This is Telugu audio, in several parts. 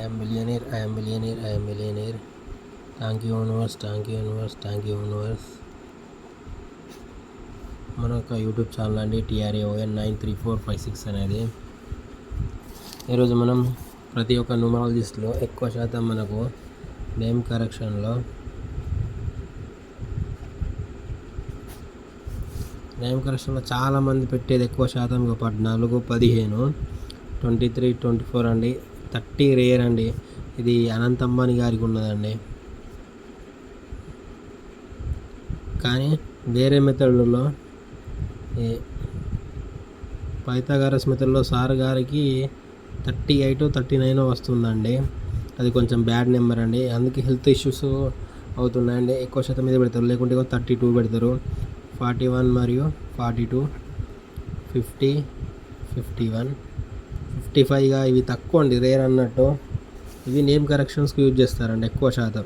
am millionaire, I am millionaire, I am millionaire. Thank you universe, thank you universe, thank you universe. మన యొక్క యూట్యూబ్ ఛానల్ అండి TRAON 93456 అనేది. ఈరోజు మనం ప్రతి ఒక్క న్యూమరాలజిస్ట్లో ఎక్కువ శాతం మనకు నేమ్ కరెక్షన్లో చాలామంది పెట్టేది ఎక్కువ శాతం 14, 15, 23, 24 అండి. 30 రేర్ అండి. ఇది అనంత్ అంబానీ గారికి ఉన్నదండి. కానీ వేరే మెథడ్లలో పైథాగరస్ మెథడ్లో సార్ గారికి 38, 39 వస్తుందండి. అది కొంచెం బ్యాడ్ నెంబర్ అండి. అందుకే హెల్త్ ఇష్యూస్ అవుతున్నాయండి. ఎక్కువ శాతం మీద పెడతారు, లేకుంటే 32 పెడతారు. 41 మరియు 42, 50, 51, 55గా ఇవి తక్కువ అండి, రేర్ అన్నట్టు. ఇవి నేమ్ కరెక్షన్స్కి యూజ్ చేస్తారండి ఎక్కువ శాతం.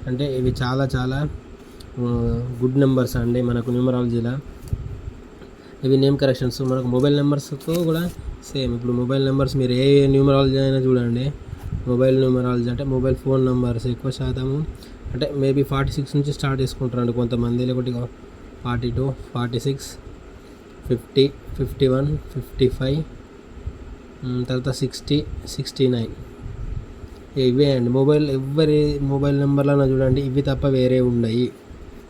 అంటే ఇవి చాలా చాలా గుడ్ నెంబర్స్ అండి మనకు న్యూమరాలజీలో. ఇవి నేమ్ కరెక్షన్స్ మనకు మొబైల్ నెంబర్స్తో కూడా సేమ్. ఇప్పుడు మొబైల్ నెంబర్స్ మీరు ఏ న్యూమరాలజీ అయినా చూడండి, మొబైల్ న్యూమరాలజీ అంటే మొబైల్ ఫోన్ నెంబర్స్ ఎక్కువ శాతము అంటే మేబీ 46 నుంచి స్టార్ట్ చేసుకుంటారండి కొంతమంది, లేకపోతే 42, 46, 50, 51, 55, తర్వాత 60, 69 ఇవే అండి. ఎవరి మొబైల్ నెంబర్లైనా చూడండి, ఇవి తప్ప వేరే ఉన్నాయి.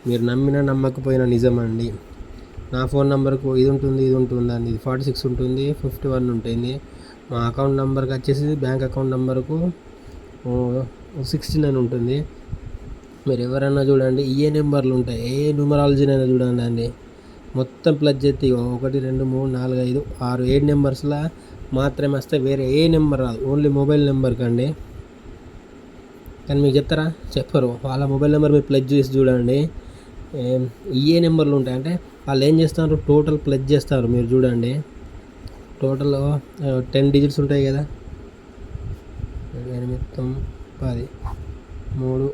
మీరు నమ్మినా నమ్మకపోయినా నిజమండి. నా ఫోన్ నెంబర్కు ఇది ఉంటుంది అండి, ఇది 46 ఉంటుంది, 51 ఉంటుంది. మా అకౌంట్ నెంబర్కి వచ్చేసి బ్యాంక్ అకౌంట్ నెంబర్కు 69 ఉంటుంది. మీరు ఎవరైనా చూడండి, ఏ నెంబర్లు ఉంటాయి, ఏ న్యూమరాలజీనైనా చూడండి అండి, మొత్తం ప్లస్ చేస్తే 1, 2, 3, 4, 5, 6, 7 నెంబర్స్లా మాత్రమే వస్తే వేరే ఏ నెంబర్ రాదు. ఓన్లీ మొబైల్ నెంబర్కి అండి. కానీ మీకు చెప్తారా? చెప్పరు. వాళ్ళ మొబైల్ నెంబర్ మీరు ప్లస్ చేసి చూడండి, ఏ నెంబర్లు ఉంటాయి అంటే వాళ్ళు ఏం చేస్తారు, టోటల్ ప్లస్ చేస్తారు. మీరు చూడండి, టోటల్ 10 డిజిట్స్ ఉంటాయి కదా, 8, 9, 10, 3, 1,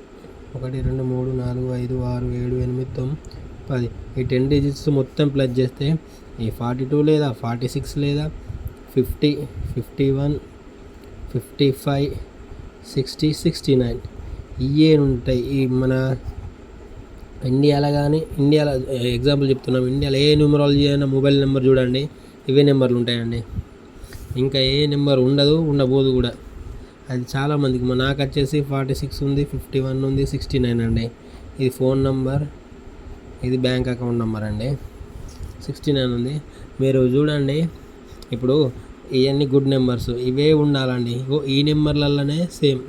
2, 3, 4, 5, 6, 7, 8, 9, 10 ఈ 10 డిజిట్స్ మొత్తం ప్లస్ చేస్తే ఈ 42 లేదా 46 లేదా 50, 51, 55, 60, 69 ఇవే ఉంటాయి. ఈ మన ఇండియాలో ఎగ్జాంపుల్ చెప్తున్నాం, ఇండియాలో ఏ న్యూమరాలజీ అయినా మొబైల్ నెంబర్ చూడండి, ఇవే నెంబర్లు ఉంటాయండి. ఇంకా ఏ నెంబర్ ఉండబోదు కూడా. అది చాలామందికి. నాకు వచ్చేసి 46 ఉంది, 51 ఉంది, 69 అండి. ఇది ఫోన్ నెంబర్, ఇది బ్యాంక్ అకౌంట్ నెంబర్ అండి. 69 ఉంది. మీరు చూడండి, ఇప్పుడు ఇవన్నీ గుడ్ నెంబర్స్, ఇవే ఉండాలండి. ఈ నెంబర్లలోనే సేమ్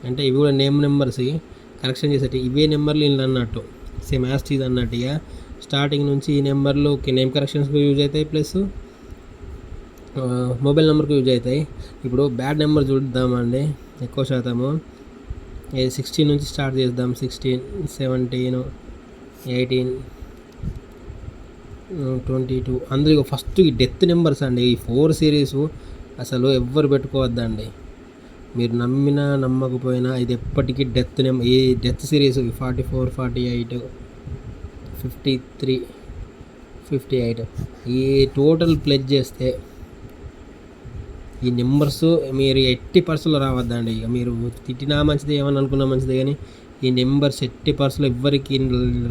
అంటే ఇవి కూడా నేమ్ నెంబర్స్ కరెక్షన్ చేసేటి ఇవే నెంబర్లు ఇల్లు అన్నట్టు, సేమ్ యాస్టీజ్ అన్నట్టు. ఇక స్టార్టింగ్ నుంచి ఈ నెంబర్లు నేమ్ కరెక్షన్స్కి యూజ్ అవుతాయి, ప్లస్ మొబైల్ నెంబర్కి యూజ్ అవుతాయి. ఇప్పుడు బ్యాడ్ నెంబర్ చూద్దామండి. ఎక్కువ శాతము 16 నుంచి స్టార్ట్ చేద్దాం. 16, 17, 18, 22 అందులో ఫస్ట్ ఈ డెత్ నెంబర్స్ అండి. ఈ 4 సిరీస్ అసలు ఎవ్వరు పెట్టుకోవద్దండి. మీరు నమ్మినా నమ్మకపోయినా ఇది ఎప్పటికీ ఈ డెత్ సిరీస్ 44, 48, 53, 58 ఈ టోటల్ ప్లస్ చేస్తే ఈ నెంబర్స్ మీరు 80% రావద్దండి. ఇక మీరు తిట్టినా మంచిది, ఏమని అనుకున్నా మంచిది, కానీ ఈ నెంబర్స్ 80% ఎవ్వరికి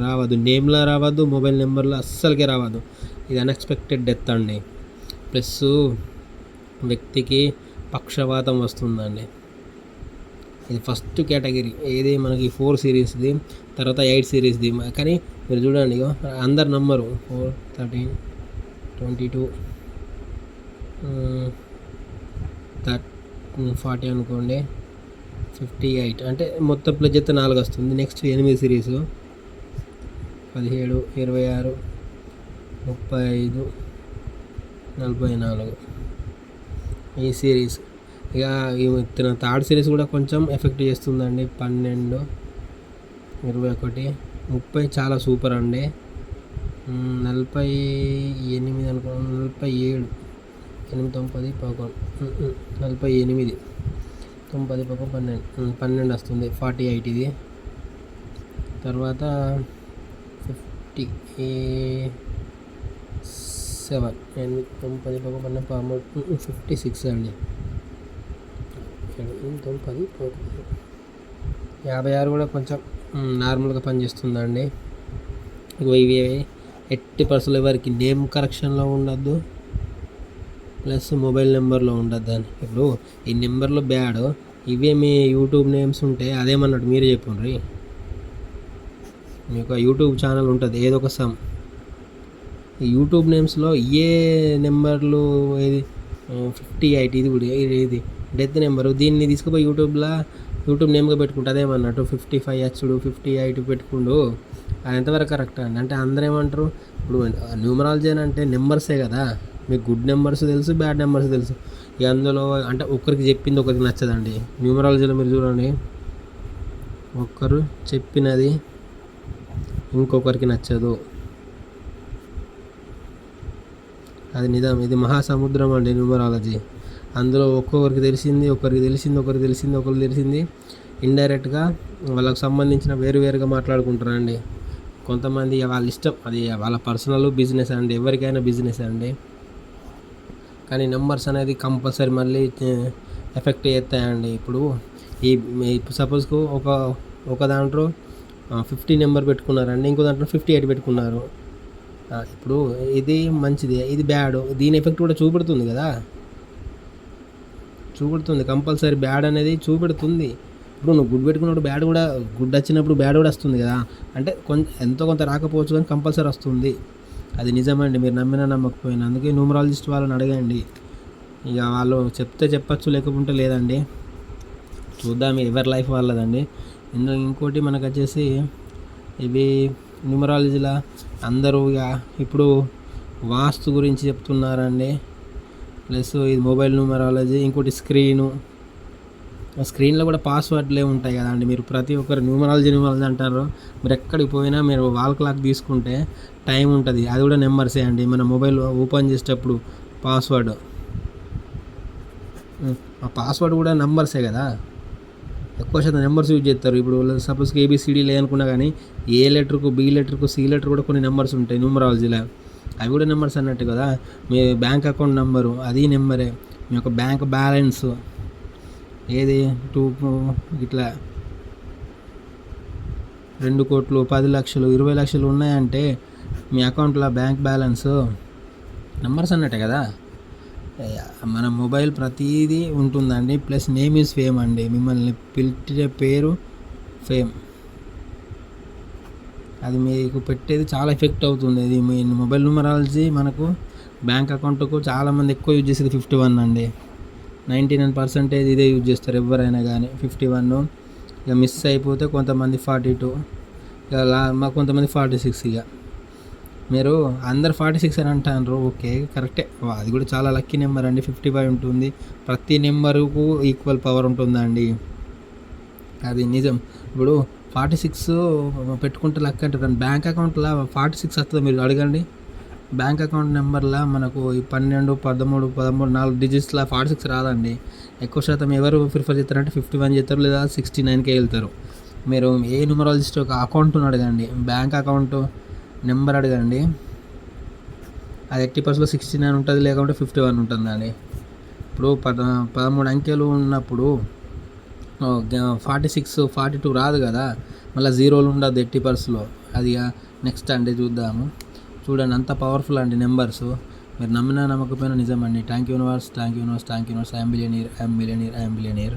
రావద్దు. నేమ్లో రావద్దు, మొబైల్ నెంబర్లో అస్సలకే రావద్దు. ఇది అన్ఎక్స్పెక్టెడ్ డెత్ అండి. ప్లస్ వ్యక్తికి పక్షవాతం వస్తుందండి. ఇది ఫస్ట్ కేటగిరీ. ఏది మనకి 4 సిరీస్ది, తర్వాత 8 సిరీస్ది. కానీ మీరు చూడండి, అందరు నమ్మరు. 4, 13, 22, 40 అనుకోండి, 58 అంటే మొత్తం ప్లస్ చేస్తే 4 వస్తుంది. నెక్స్ట్ 8 సిరీస్ 17, 26, 35, 44 ఈ సిరీస్. ఇక థర్డ్ సిరీస్ కూడా కొంచెం ఎఫెక్ట్ చేస్తుందండి. 12, 21, 30 చాలా సూపర్ అండి. 48 అనుకో, 47, 8, 9, 10, 11, 48, 9, 10, 11, 12 వస్తుంది. 48 ఇది. తర్వాత 57, 8, 9, 10, 11, 12, 56 అండి. 10 56 కూడా కొంచెం నార్మల్గా పనిచేస్తుందండి. ఇవి ఎట్టి పర్సెంట్ ఎవరికి నేమ్ కరెక్షన్లో ఉండద్దు, ప్లస్ మొబైల్ నెంబర్లో ఉండద్దు అని. ఇప్పుడు ఈ నెంబర్లో బ్యాడ్, ఇవే మీ యూట్యూబ్ నేమ్స్ ఉంటే అదేమన్నట్టు మీరే చెప్పండి. మీకు యూట్యూబ్ ఛానల్ ఉంటుంది ఏదో ఒక సమ్, ఈ యూట్యూబ్ నేమ్స్లో ఏ నెంబర్లు ఏది 58 ఇది కూడా ఇది డెత్ నెంబరు, దీన్ని తీసుకుపోయి యూట్యూబ్ నేమ్గా పెట్టుకుంటే అదేమన్నట్టు 55 వచ్చుడు 58 పెట్టుకుండు, అది ఎంతవరకు కరెక్ట్ అండి? అంటే అందరూ ఏమంటారు, ఇప్పుడు న్యూమరాలజీ అని అంటే నెంబర్సే కదా, మీకు గుడ్ నెంబర్స్ తెలుసు, బ్యాడ్ నెంబర్స్ తెలుసు. ఇక అందులో అంటే ఒక్కరికి చెప్పింది ఒకరికి నచ్చదండి. న్యూమరాలజీలో మీరు చూడండి, ఒక్కరు చెప్పినది ఇంకొకరికి నచ్చదు, అది నిజం. ఇది మహాసముద్రం అండి న్యూమరాలజీ. అందులో ఒకరికి తెలిసింది ఇండైరెక్ట్గా వాళ్ళకి సంబంధించిన వేరుగా మాట్లాడుకుంటారండి. కొంతమంది వాళ్ళ ఇష్టం, అది వాళ్ళ పర్సనల్ బిజినెస్ అండి, ఎవరికైనా బిజినెస్ అండి. కానీ నెంబర్స్ అనేది కంపల్సరీ మళ్ళీ ఎఫెక్ట్ చేస్తాయండి. ఇప్పుడు సపోజ్కు ఒక దాంట్లో 50 నెంబర్ పెట్టుకున్నారండి, ఇంకో దాంట్లో 58 పెట్టుకున్నారు. ఇప్పుడు ఇది మంచిది, ఇది బ్యాడ్, దీని ఎఫెక్ట్ కూడా చూపెడుతుంది కదా, కంపల్సరీ బ్యాడ్ అనేది చూపెడుతుంది. ఇప్పుడు నువ్వు గుడ్ పెట్టుకున్నప్పుడు బ్యాడ్ కూడా, గుడ్ వచ్చినప్పుడు బ్యాడ్ కూడా వస్తుంది కదా, అంటే ఎంతో కొంత రాకపోవచ్చు కానీ కంపల్సరీ వస్తుంది. అది నిజమండి, మీరు నమ్మినా నమ్మకపోయినా. అందుకే న్యూమరాలజిస్ట్ వాళ్ళని అడగండి, ఇక వాళ్ళు చెప్తే చెప్పచ్చు, లేకపోతే లేదండి. చూద్దాం, ఎవరి లైఫ్ వాళ్ళదండి. ఇంకోటి మనకు వచ్చేసి ఇవి న్యూమరాలజీలో అందరూ ఇక ఇప్పుడు వాస్తు గురించి చెప్తున్నారండి, ప్లస్ ఇది మొబైల్ న్యూమరాలజీ. ఇంకోటి స్క్రీన్లో కూడా పాస్వర్డ్లే ఉంటాయి కదండి. మీరు ప్రతి ఒక్కరు న్యూమరాలజీ అంటారు, మీరు ఎక్కడికి పోయినా మీరు వాల్ క్లాక్ తీసుకుంటే టైం ఉంటుంది, అది కూడా నెంబర్సే అండి. మన మొబైల్ ఓపెన్ చేసేటప్పుడు ఆ పాస్వర్డ్ కూడా నెంబర్సే కదా, ఎక్కువ శాతం నెంబర్స్ యూజ్ చేస్తారు. ఇప్పుడు సపోజ్కి ABCD లేదనుకున్నా కానీ ఏ లెటర్కు, B లెటర్కు, C లెటర్ కూడా కొన్ని నెంబర్స్ ఉంటాయి న్యూమరాలజీలో, అవి కూడా నెంబర్స్ అన్నట్టు కదా. మీ బ్యాంక్ అకౌంట్ నెంబరు అది నెంబరే, మీ యొక్క బ్యాంక్ బ్యాలెన్స్ ఏది 2 ఇట్లా 2 కోట్లు, 10 లక్షలు, 20 లక్షలు ఉన్నాయంటే మీ అకౌంట్లో బ్యాంక్ బ్యాలెన్స్ నెంబర్స్ అన్నట్టే కదా. మన మొబైల్ ప్రతిదీ ఉంటుందండి, ప్లస్ నేమ్ ఈజ్ ఫేమ్ అండి, మిమ్మల్ని పిలిచే పేరు ఫేమ్, అది మీకు పెట్టేది చాలా ఎఫెక్ట్ అవుతుంది. ఇది మీ మొబైల్ న్యూమరాలజీ మనకు బ్యాంక్ అకౌంట్కు చాలామంది ఎక్కువ యూజ్ చేసేది 51 అండి, 99% ఇదే యూజ్ చేస్తారు ఎవరైనా కానీ. 51 ఇక మిస్ అయిపోతే కొంతమంది 42, ఇక కొంతమంది 46. ఇక మీరు అందరు 46 అని అంటారు, ఓకే కరెక్టే, అది కూడా చాలా లక్కీ నెంబర్ అండి. 55 ఉంటుంది, ప్రతి నెంబరుకు ఈక్వల్ పవర్ ఉంటుందండి, అది నిజం. ఇప్పుడు 46 పెట్టుకుంటే లక్ అంటారు, బ్యాంక్ అకౌంట్లో 46 వస్తుంది, మీరు అడగండి. బ్యాంక్ అకౌంట్ నెంబర్లో మనకు 12, 13, 4 డిజిట్స్లో 46 రాదండి. ఎక్కువ శాతం ఎవరు ప్రిఫర్ చేస్తారంటే 51 చేస్తారు, లేదా 69కే వెళ్తారు. మీరు ఏ న్యూమరాలజిస్ట్ ఒక అకౌంట్ను అడగండి, బ్యాంక్ అకౌంట్ నెంబర్ అడగండి, అది 80% 69 ఉంటుంది, లేకుంటే 51 ఉంటుందండి. ఇప్పుడు 13 అంకెలు ఉన్నప్పుడు 46, 42 రాదు కదా, మళ్ళీ జీరోలు ఉండదు 80%లో. అది నెక్స్ట్ అంటే చూడండి, అంత పవర్ఫుల్ అండి నెంబర్స్. మీరు నమ్మినా నమ్మకపోయినా నిజమండి. Thank you universe. I'm billionaire.